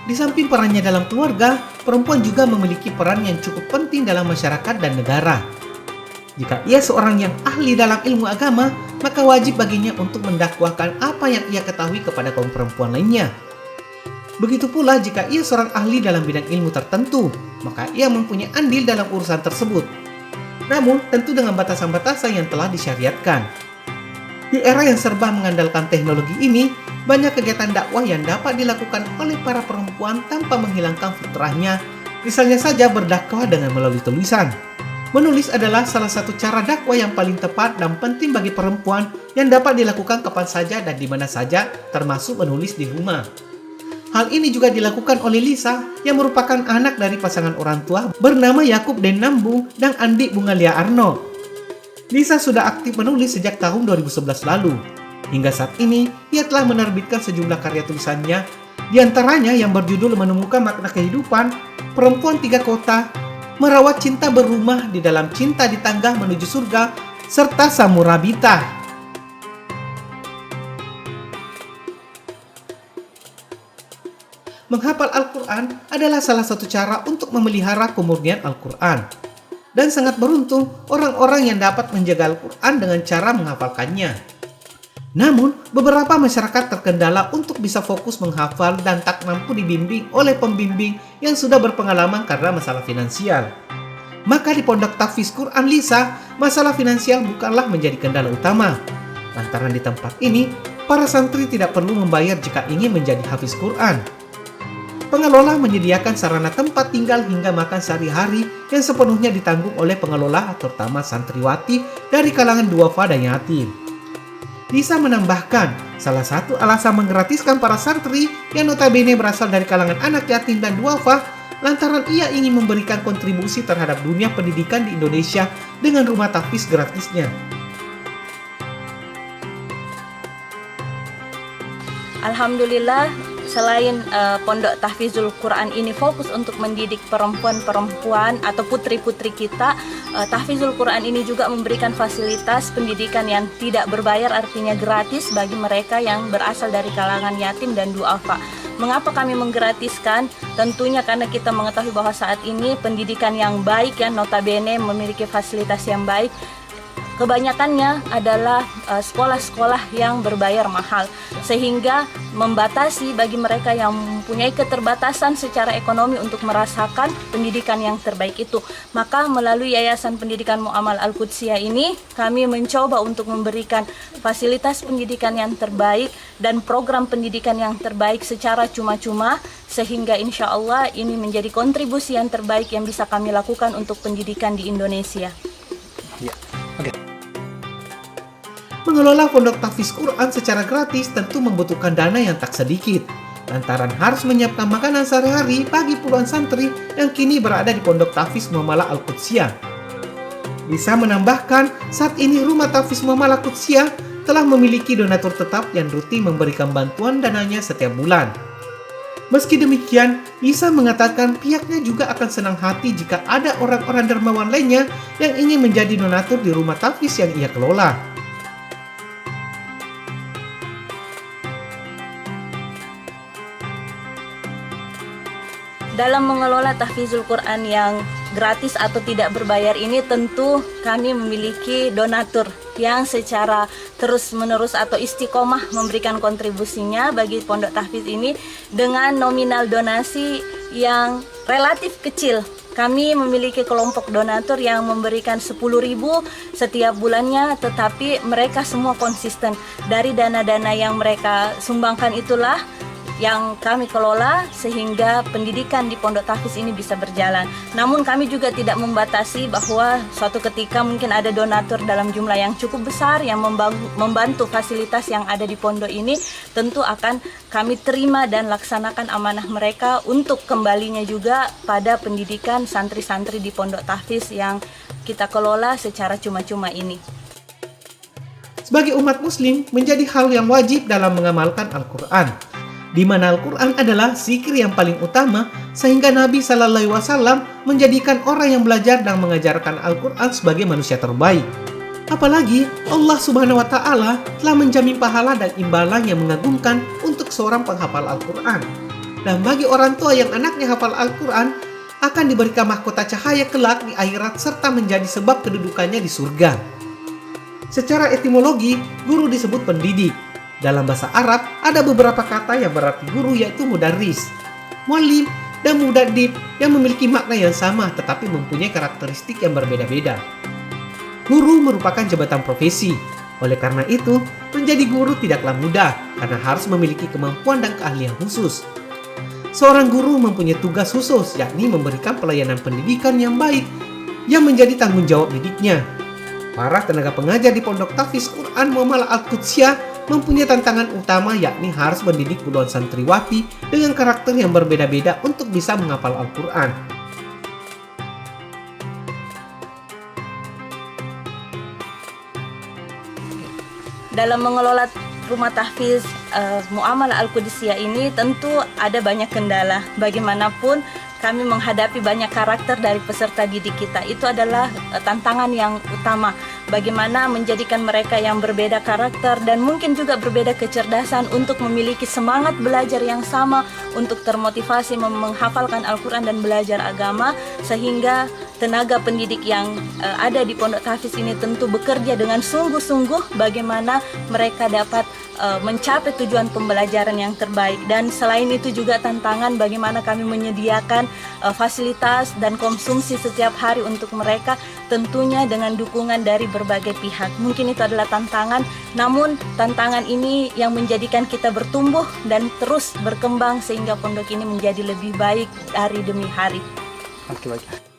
Di samping perannya dalam keluarga, perempuan juga memiliki peran yang cukup penting dalam masyarakat dan negara. Jika ia seorang yang ahli dalam ilmu agama, maka wajib baginya untuk mendakwahkan apa yang ia ketahui kepada kaum perempuan lainnya. Begitu pula jika ia seorang ahli dalam bidang ilmu tertentu, maka ia mempunyai andil dalam urusan tersebut. Namun, tentu dengan batasan-batasan yang telah disyariatkan. Di era yang serba mengandalkan teknologi ini, banyak kegiatan dakwah yang dapat dilakukan oleh para perempuan tanpa menghilangkan fitrahnya, misalnya saja berdakwah dengan melalui tulisan. Menulis adalah salah satu cara dakwah yang paling tepat dan penting bagi perempuan yang dapat dilakukan kapan saja dan di mana saja, termasuk menulis di rumah. Hal ini juga dilakukan oleh Lisa yang merupakan anak dari pasangan orang tua bernama Yakub Den Nambung dan Andi Bungalia Arno. Lisa sudah aktif menulis sejak tahun 2011 lalu. Hingga saat ini, ia telah menerbitkan sejumlah karya tulisannya, di antaranya yang berjudul Menemukan Makna Kehidupan, Perempuan Tiga Kota, Merawat Cinta Berumah di Dalam Cinta di Tangga Menuju Surga, serta Samurabita. Menghafal Al-Quran adalah salah satu cara untuk memelihara kemurnian Al-Quran. Dan sangat beruntung orang-orang yang dapat menjaga Al-Quran dengan cara menghafalkannya. Namun, beberapa masyarakat terkendala untuk bisa fokus menghafal dan tak mampu dibimbing oleh pembimbing yang sudah berpengalaman karena masalah finansial. Maka di Pondok Tahfiz Quran Lisa, masalah finansial bukanlah menjadi kendala utama. Lantaran di tempat ini, para santri tidak perlu membayar jika ingin menjadi hafiz Quran. Pengelola menyediakan sarana tempat tinggal hingga makan sehari-hari yang sepenuhnya ditanggung oleh pengelola, terutama santriwati dari kalangan duafa dan yatim. Lisa menambahkan, salah satu alasan menggratiskan para santri yang notabene berasal dari kalangan anak yatim dan duafa, lantaran ia ingin memberikan kontribusi terhadap dunia pendidikan di Indonesia dengan rumah tahfiz gratisnya. Alhamdulillah, selain Pondok Tahfizul Quran ini fokus untuk mendidik perempuan-perempuan atau putri-putri kita, Tahfizul Quran ini juga memberikan fasilitas pendidikan yang tidak berbayar, artinya gratis bagi mereka yang berasal dari kalangan yatim dan duafa. Mengapa kami menggratiskan? Tentunya karena kita mengetahui bahwa saat ini pendidikan yang baik, yang notabene memiliki fasilitas yang baik, kebanyakannya adalah sekolah-sekolah yang berbayar mahal, sehingga membatasi bagi mereka yang mempunyai keterbatasan secara ekonomi untuk merasakan pendidikan yang terbaik itu. Maka melalui Yayasan Pendidikan Mu'amal Al-Qudsiyah ini, kami mencoba untuk memberikan fasilitas pendidikan yang terbaik dan program pendidikan yang terbaik secara cuma-cuma, sehingga insya Allah ini menjadi kontribusi yang terbaik yang bisa kami lakukan untuk pendidikan di Indonesia. Mengelola Pondok Tahfiz Quran secara gratis tentu membutuhkan dana yang tak sedikit, lantaran harus menyiapkan makanan sehari-hari bagi puluhan santri yang kini berada di Pondok Tahfiz Muamalah Al-Qudsiyah. Bisa menambahkan, saat ini Rumah Tahfiz Muamalah Al-Qudsiyah telah memiliki donatur tetap yang rutin memberikan bantuan dananya setiap bulan. Meski demikian, Lisa mengatakan pihaknya juga akan senang hati jika ada orang-orang dermawan lainnya yang ingin menjadi donatur di Rumah Tahfiz yang ia kelola. Dalam mengelola tahfizul Quran yang gratis atau tidak berbayar ini, tentu kami memiliki donatur yang secara terus-menerus atau istiqomah memberikan kontribusinya bagi pondok tahfiz ini dengan nominal donasi yang relatif kecil. Kami memiliki kelompok donatur yang memberikan 10.000 setiap bulannya, tetapi mereka semua konsisten. Dari dana-dana yang mereka sumbangkan itulah yang kami kelola sehingga pendidikan di Pondok Tahfiz ini bisa berjalan. Namun kami juga tidak membatasi bahwa suatu ketika mungkin ada donatur dalam jumlah yang cukup besar yang membantu fasilitas yang ada di pondok ini, tentu akan kami terima dan laksanakan amanah mereka untuk kembalinya juga pada pendidikan santri-santri di Pondok Tahfiz yang kita kelola secara cuma-cuma ini. Sebagai umat muslim, menjadi hal yang wajib dalam mengamalkan Al-Quran, di mana Al-Quran adalah zikir yang paling utama, sehingga Nabi SAW menjadikan orang yang belajar dan mengajarkan Al-Quran sebagai manusia terbaik. Apalagi Allah Subhanahu wa Ta'ala telah menjamin pahala dan imbalan yang mengagumkan untuk seorang penghafal Al-Quran. Dan bagi orang tua yang anaknya hafal Al-Quran, akan diberikan mahkota cahaya kelak di akhirat serta menjadi sebab kedudukannya di surga. Secara etimologi, guru disebut pendidik. Dalam bahasa Arab, ada beberapa kata yang berarti guru, yaitu mudarris, muallim, dan mudaddib yang memiliki makna yang sama tetapi mempunyai karakteristik yang berbeda-beda. Guru merupakan jabatan profesi. Oleh karena itu, menjadi guru tidaklah mudah karena harus memiliki kemampuan dan keahlian khusus. Seorang guru mempunyai tugas khusus, yakni memberikan pelayanan pendidikan yang baik yang menjadi tanggung jawab didiknya. Para tenaga pengajar di Pondok Tahfiz Quran Muamalah Al-Qudsiyah mempunyai tantangan utama, yakni harus mendidik puluhan santriwati dengan karakter yang berbeda-beda untuk bisa menghafal Al-Quran. Dalam mengelola rumah tahfiz Muamalah Al-Qudsiyah ini tentu ada banyak kendala. Bagaimanapun kami menghadapi banyak karakter dari peserta didik kita. Itu adalah tantangan yang utama. Bagaimana menjadikan mereka yang berbeda karakter dan mungkin juga berbeda kecerdasan untuk memiliki semangat belajar yang sama, untuk termotivasi menghafalkan Al-Quran dan belajar agama, sehingga tenaga pendidik yang ada di Pondok Tahfiz ini tentu bekerja dengan sungguh-sungguh bagaimana mereka dapat mencapai tujuan pembelajaran yang terbaik. Dan selain itu juga tantangan bagaimana kami menyediakan fasilitas dan konsumsi setiap hari untuk mereka, tentunya dengan dukungan dari berbagai pihak. Mungkin itu adalah tantangan, namun tantangan ini yang menjadikan kita bertumbuh dan terus berkembang sehingga pondok ini menjadi lebih baik hari demi hari. Oke, baik.